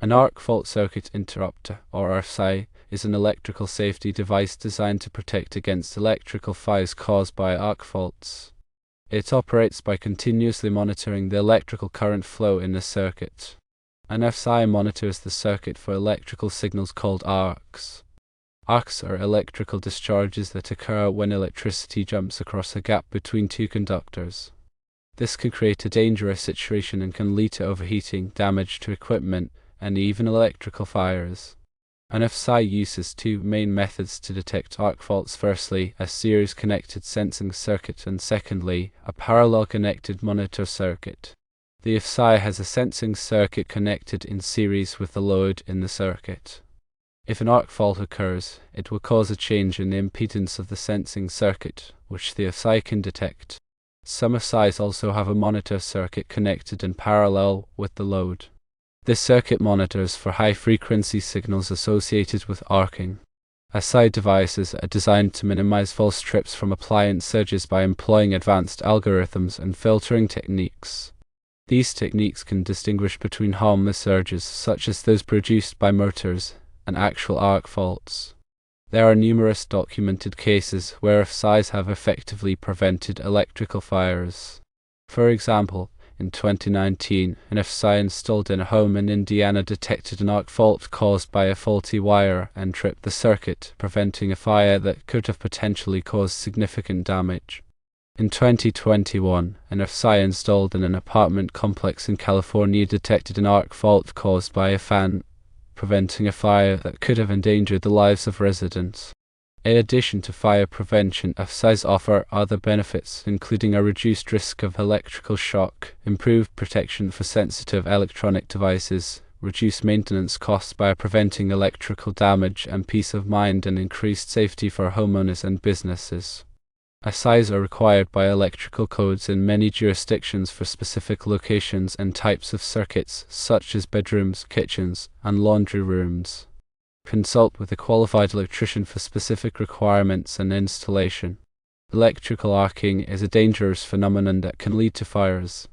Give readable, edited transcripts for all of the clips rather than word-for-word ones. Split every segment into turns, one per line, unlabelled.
An arc fault circuit interrupter, or AFCI, is an electrical safety device designed to protect against electrical fires caused by arc faults. It operates by continuously monitoring the electrical current flow in the circuit. An AFCI monitors the circuit for electrical signals called arcs. Arcs are electrical discharges that occur when electricity jumps across a gap between two conductors. This can create a dangerous situation and can lead to overheating, damage to equipment, and even electrical fires. An AFCI uses two main methods to detect arc faults: firstly, a series-connected sensing circuit, and secondly, a parallel-connected monitor circuit. The AFCI has a sensing circuit connected in series with the load in the circuit. If an arc fault occurs, it will cause a change in the impedance of the sensing circuit, which the AFCI can detect. Some AFCIs also have a monitor circuit connected in parallel with the load. This circuit monitors for high-frequency signals associated with arcing. AFCI devices are designed to minimize false trips from appliance surges by employing advanced algorithms and filtering techniques. These techniques can distinguish between harmless surges, such as those produced by motors, and actual arc faults. There are numerous documented cases where AFCIs have effectively prevented electrical fires. For example, in 2019, an AFCI installed in a home in Indiana detected an arc fault caused by a faulty wire and tripped the circuit, preventing a fire that could have potentially caused significant damage. In 2021, an AFCI installed in an apartment complex in California detected an arc fault caused by a fan, preventing a fire that could have endangered the lives of residents. In addition to fire prevention, AFCIs offer other benefits, including a reduced risk of electrical shock, improved protection for sensitive electronic devices, reduced maintenance costs by preventing electrical damage, and peace of mind and increased safety for homeowners and businesses. AFCIs are required by electrical codes in many jurisdictions for specific locations and types of circuits, such as bedrooms, kitchens, and laundry rooms. Consult with a qualified electrician for specific requirements and installation. Electrical arcing is a dangerous phenomenon that can lead to fires.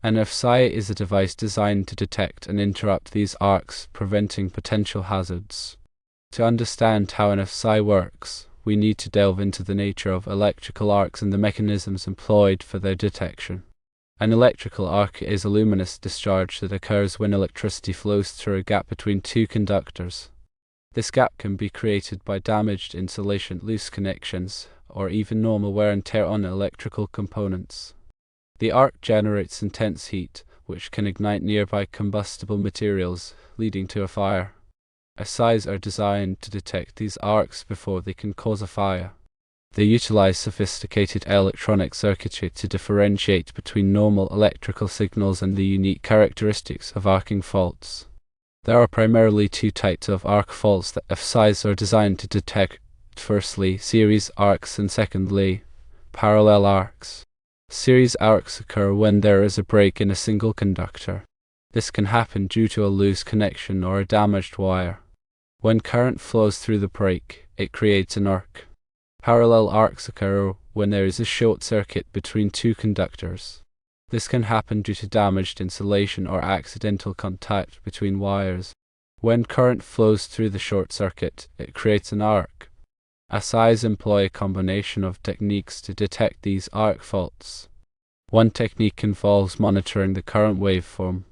An AFCI is a device designed to detect and interrupt these arcs, preventing potential hazards. To understand how an AFCI works, we need to delve into the nature of electrical arcs and the mechanisms employed for their detection. An electrical arc is a luminous discharge that occurs when electricity flows through a gap between two conductors. This gap can be created by damaged insulation, loose connections, or even normal wear and tear on electrical components. The arc generates intense heat, which can ignite nearby combustible materials, leading to a fire. AFCIs are designed to detect these arcs before they can cause a fire. They utilize sophisticated electronic circuitry to differentiate between normal electrical signals and the unique characteristics of arcing faults. There are primarily two types of arc faults that AFCIs are designed to detect: firstly, series arcs, and secondly, parallel arcs. Series arcs occur when there is a break in a single conductor. This can happen due to a loose connection or a damaged wire. When current flows through the break, it creates an arc. Parallel arcs occur when there is a short circuit between two conductors. This can happen due to damaged insulation or accidental contact between wires. When current flows through the short circuit, it creates an arc. AFCIs employ a combination of techniques to detect these arc faults. One technique involves monitoring the current waveform.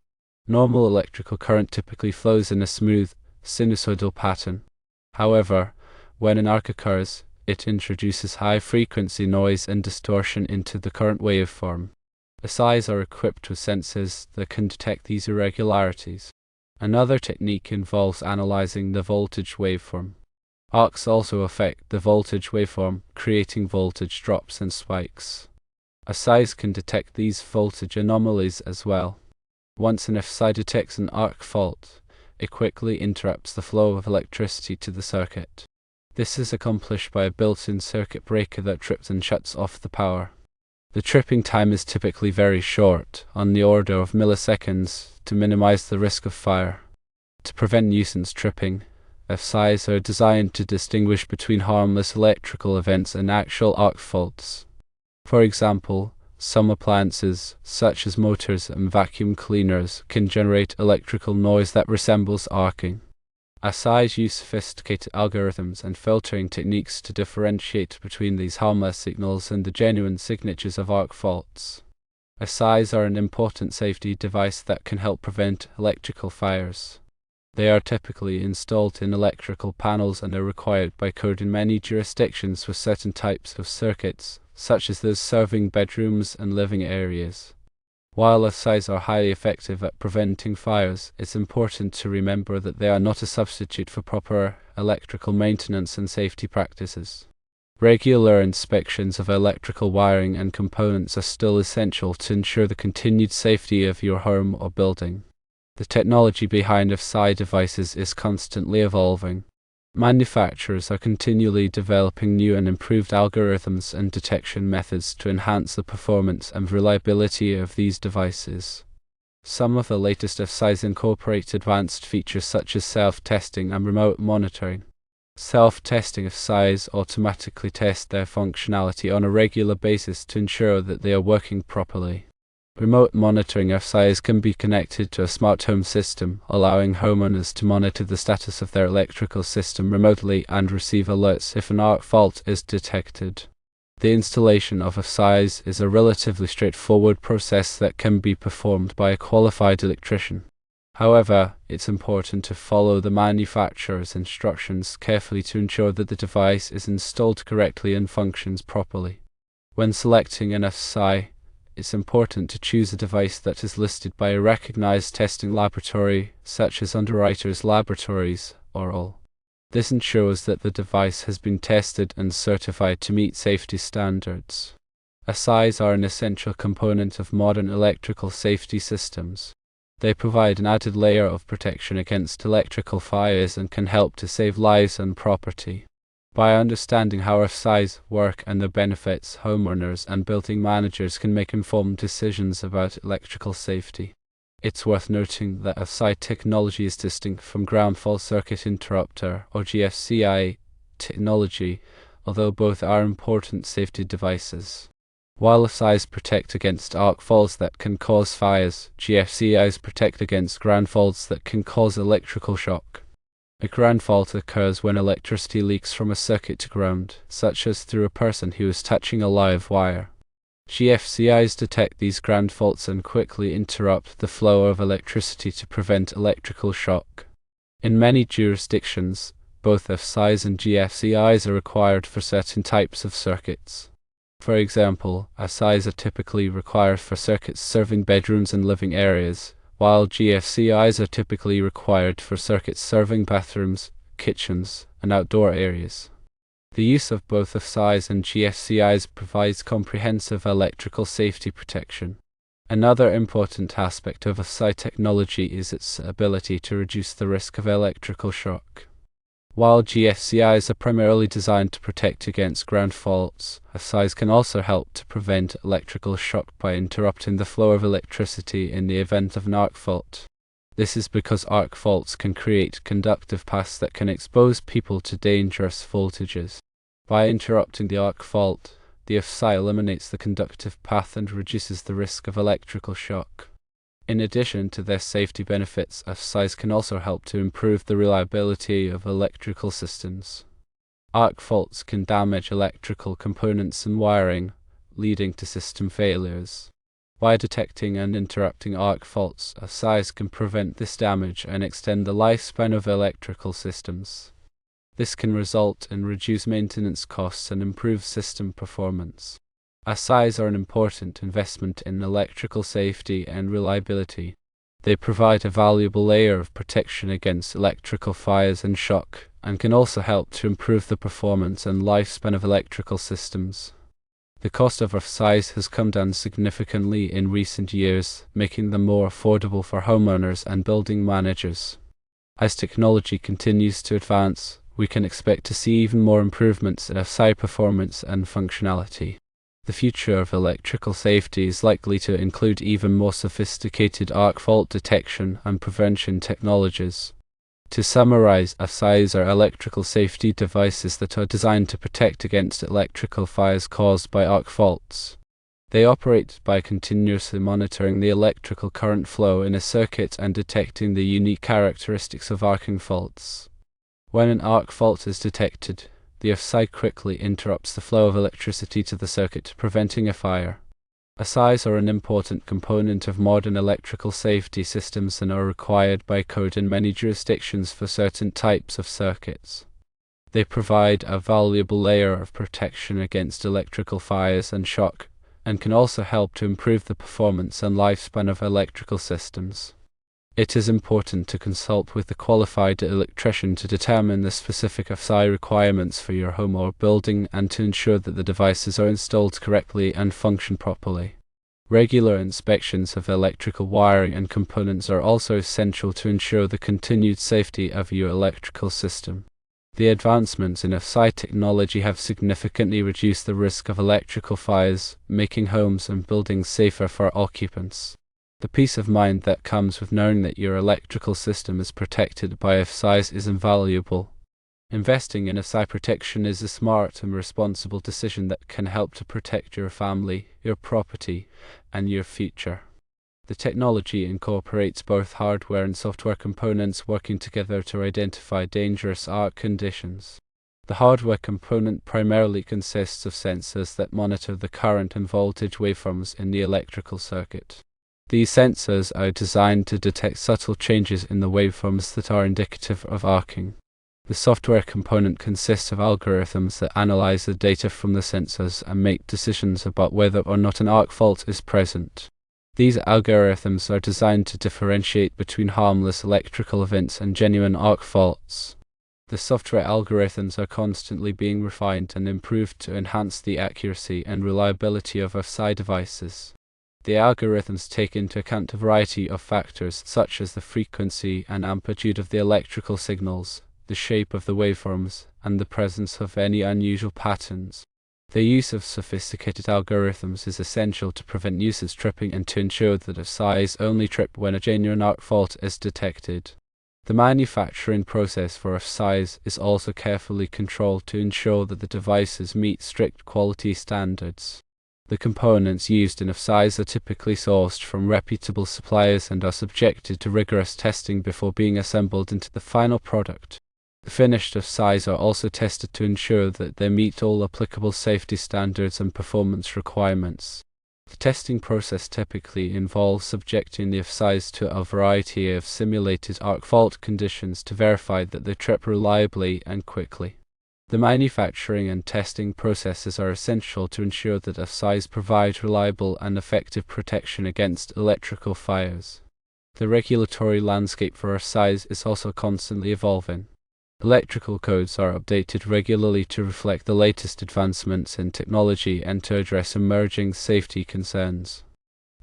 Normal electrical current typically flows in a smooth, sinusoidal pattern. However, when an arc occurs, it introduces high-frequency noise and distortion into the current waveform. AFCIs are equipped with sensors that can detect these irregularities. Another technique involves analyzing the voltage waveform. Arcs also affect the voltage waveform, creating voltage drops and spikes. AFCIs can detect these voltage anomalies as well. Once an AFCI detects an arc fault, it quickly interrupts the flow of electricity to the circuit. This is accomplished by a built-in circuit breaker that trips and shuts off the power. The tripping time is typically very short, on the order of milliseconds, to minimize the risk of fire. To prevent nuisance tripping, AFCIs are designed to distinguish between harmless electrical events and actual arc faults. For example, Some appliances, such as motors and vacuum cleaners, can generate electrical noise that resembles arcing. AFCIs use sophisticated algorithms and filtering techniques to differentiate between these harmless signals and the genuine signatures of arc faults. AFCIs are an important safety device that can help prevent electrical fires. They are typically installed in electrical panels and are required by code in many jurisdictions for certain types of circuits, such as those serving bedrooms and living areas. While AFCIs are highly effective at preventing fires, it's important to remember that they are not a substitute for proper electrical maintenance and safety practices. Regular inspections of electrical wiring and components are still essential to ensure the continued safety of your home or building. The technology behind AFCI devices is constantly evolving. Manufacturers are continually developing new and improved algorithms and detection methods to enhance the performance and reliability of these devices. Some of the latest AFCIs incorporate advanced features such as self-testing and remote monitoring. Self-testing AFCIs automatically test their functionality on a regular basis to ensure that they are working properly. Remote monitoring AFCIs can be connected to a smart home system, allowing homeowners to monitor the status of their electrical system remotely and receive alerts if an arc fault is detected. The installation of AFCIs is a relatively straightforward process that can be performed by a qualified electrician. However, it's important to follow the manufacturer's instructions carefully to ensure that the device is installed correctly and functions properly. When selecting an AFCI, it's important to choose a device that is listed by a recognized testing laboratory, such as Underwriters Laboratories or all. This ensures that the device has been tested and certified to meet safety standards. AFCIs are an essential component of modern electrical safety systems. They provide an added layer of protection against electrical fires and can help to save lives and property. By understanding how AFCIs work and their benefits, homeowners and building managers can make informed decisions about electrical safety. It's worth noting that AFCI technology is distinct from ground fault circuit interrupter or AFCI technology, although both are important safety devices. While AFCIs protect against arc faults that can cause fires, AFCIs protect against ground faults that can cause electrical shock. A ground fault occurs when electricity leaks from a circuit to ground, such as through a person who is touching a live wire. AFCIs detect these ground faults and quickly interrupt the flow of electricity to prevent electrical shock. In many jurisdictions, both AFCIs and AFCIs are required for certain types of circuits. For example, AFCIs are typically required for circuits serving bedrooms and living areas, while AFCIs are typically required for circuits serving bathrooms, kitchens, and outdoor areas. The use of both AFCIs and AFCIs provides comprehensive electrical safety protection. Another important aspect of AFCI technology is its ability to reduce the risk of electrical shock. While AFCIs are primarily designed to protect against ground faults, AFCIs can also help to prevent electrical shock by interrupting the flow of electricity in the event of an arc fault. This is because arc faults can create conductive paths that can expose people to dangerous voltages. By interrupting the arc fault, the AFCI eliminates the conductive path and reduces the risk of electrical shock. In addition to their safety benefits, AFCIs can also help to improve the reliability of electrical systems. Arc faults can damage electrical components and wiring, leading to system failures. By detecting and interrupting arc faults, AFCIs can prevent this damage and extend the lifespan of electrical systems. This can result in reduced maintenance costs and improved system performance. AFCIs are an important investment in electrical safety and reliability. They provide a valuable layer of protection against electrical fires and shock, and can also help to improve the performance and lifespan of electrical systems. The cost of AFCIs has come down significantly in recent years, making them more affordable for homeowners and building managers. As technology continues to advance, we can expect to see even more improvements in AFCI performance and functionality. The future of electrical safety is likely to include even more sophisticated arc fault detection and prevention technologies. To summarize, AFCIs are electrical safety devices that are designed to protect against electrical fires caused by arc faults. They operate by continuously monitoring the electrical current flow in a circuit and detecting the unique characteristics of arcing faults. When an arc fault is detected, the AFCI quickly interrupts the flow of electricity to the circuit, preventing a fire. AFCIs are an important component of modern electrical safety systems and are required by code in many jurisdictions for certain types of circuits. They provide a valuable layer of protection against electrical fires and shock, and can also help to improve the performance and lifespan of electrical systems. It is important to consult with a qualified electrician to determine the specific AFCI requirements for your home or building and to ensure that the devices are installed correctly and function properly. Regular inspections of electrical wiring and components are also essential to ensure the continued safety of your electrical system. The advancements in AFCI technology have significantly reduced the risk of electrical fires, making homes and buildings safer for occupants. The peace of mind that comes with knowing that your electrical system is protected by AFCIs is invaluable. Investing in AFCI protection is a smart and responsible decision that can help to protect your family, your property, and your future. The technology incorporates both hardware and software components working together to identify dangerous arc conditions. The hardware component primarily consists of sensors that monitor the current and voltage waveforms in the electrical circuit. These sensors are designed to detect subtle changes in the waveforms that are indicative of arcing. The software component consists of algorithms that analyze the data from the sensors and make decisions about whether or not an arc fault is present. These algorithms are designed to differentiate between harmless electrical events and genuine arc faults. The software algorithms are constantly being refined and improved to enhance the accuracy and reliability of AFCI devices. The algorithms take into account a variety of factors such as the frequency and amplitude of the electrical signals, the shape of the waveforms, and the presence of any unusual patterns. The use of sophisticated algorithms is essential to prevent usage tripping and to ensure that AFCIs only trip when a genuine arc fault is detected. The manufacturing process for AFCIs is also carefully controlled to ensure that the devices meet strict quality standards. The components used in AFCIs are typically sourced from reputable suppliers and are subjected to rigorous testing before being assembled into the final product. The finished AFCIs are also tested to ensure that they meet all applicable safety standards and performance requirements. The testing process typically involves subjecting the AFCIs to a variety of simulated arc fault conditions to verify that they trip reliably and quickly. The manufacturing and testing processes are essential to ensure that AFCIs provide reliable and effective protection against electrical fires. The regulatory landscape for AFCIs is also constantly evolving. Electrical codes are updated regularly to reflect the latest advancements in technology and to address emerging safety concerns.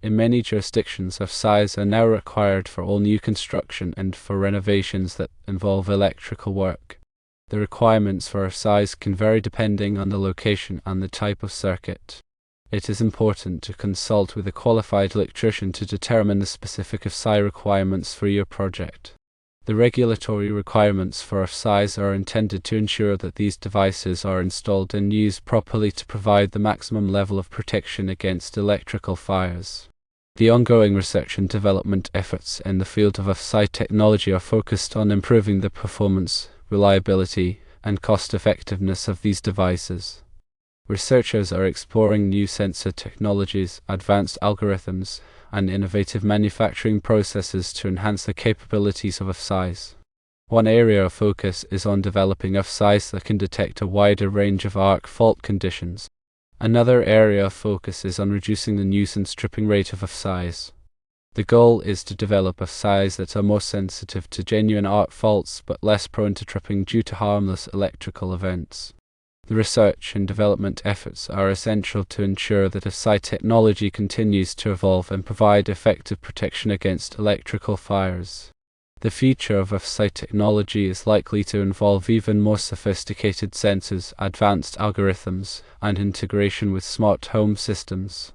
In many jurisdictions, AFCIs are now required for all new construction and for renovations that involve electrical work. The requirements for AFCIs can vary depending on the location and the type of circuit. It is important to consult with a qualified electrician to determine the specific AFCI requirements for your project. The regulatory requirements for AFCIs are intended to ensure that these devices are installed and used properly to provide the maximum level of protection against electrical fires. The ongoing research and development efforts in the field of AFCI technology are focused on improving the performance, reliability, and cost-effectiveness of these devices. Researchers are exploring new sensor technologies, advanced algorithms, and innovative manufacturing processes to enhance the capabilities of AFCIs. One area of focus is on developing AFCIs that can detect a wider range of arc fault conditions. Another area of focus is on reducing the nuisance tripping rate of AFCIs. The goal is to develop AFCIs that are more sensitive to genuine arc faults but less prone to tripping due to harmless electrical events. The research and development efforts are essential to ensure that AFCI technology continues to evolve and provide effective protection against electrical fires. The future of AFCI technology is likely to involve even more sophisticated sensors, advanced algorithms, and integration with smart home systems.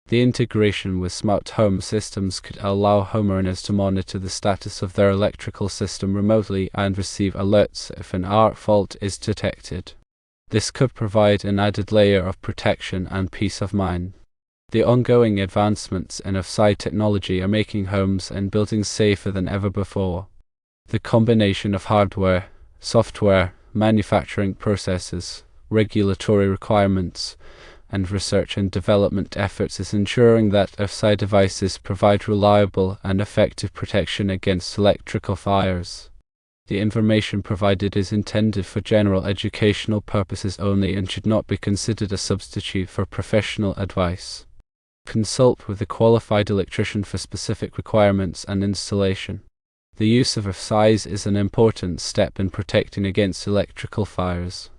The integration with smart home systems could allow homeowners to monitor the status of their electrical system remotely and receive alerts if an arc fault is detected. This could provide an added layer of protection and peace of mind. The ongoing advancements in AFCI technology are making homes and buildings safer than ever before. The combination of hardware, software, manufacturing processes, regulatory requirements, and research and development efforts is ensuring that AFCI devices provide reliable and effective protection against electrical fires. The information provided is intended for general educational purposes only and should not be considered a substitute for professional advice. Consult with a qualified electrician for specific requirements and installation. The use of AFCIs is an important step in protecting against electrical fires.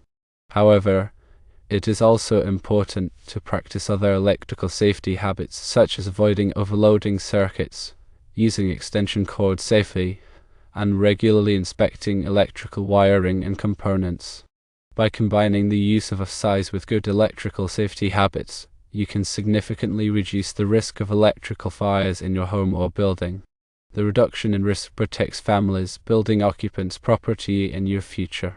However, it is also important to practice other electrical safety habits such as avoiding overloading circuits, using extension cords safely, and regularly inspecting electrical wiring and components. By combining the use of AFCIs with good electrical safety habits, you can significantly reduce the risk of electrical fires in your home or building. The reduction in risk protects families, building occupants, property, and your future.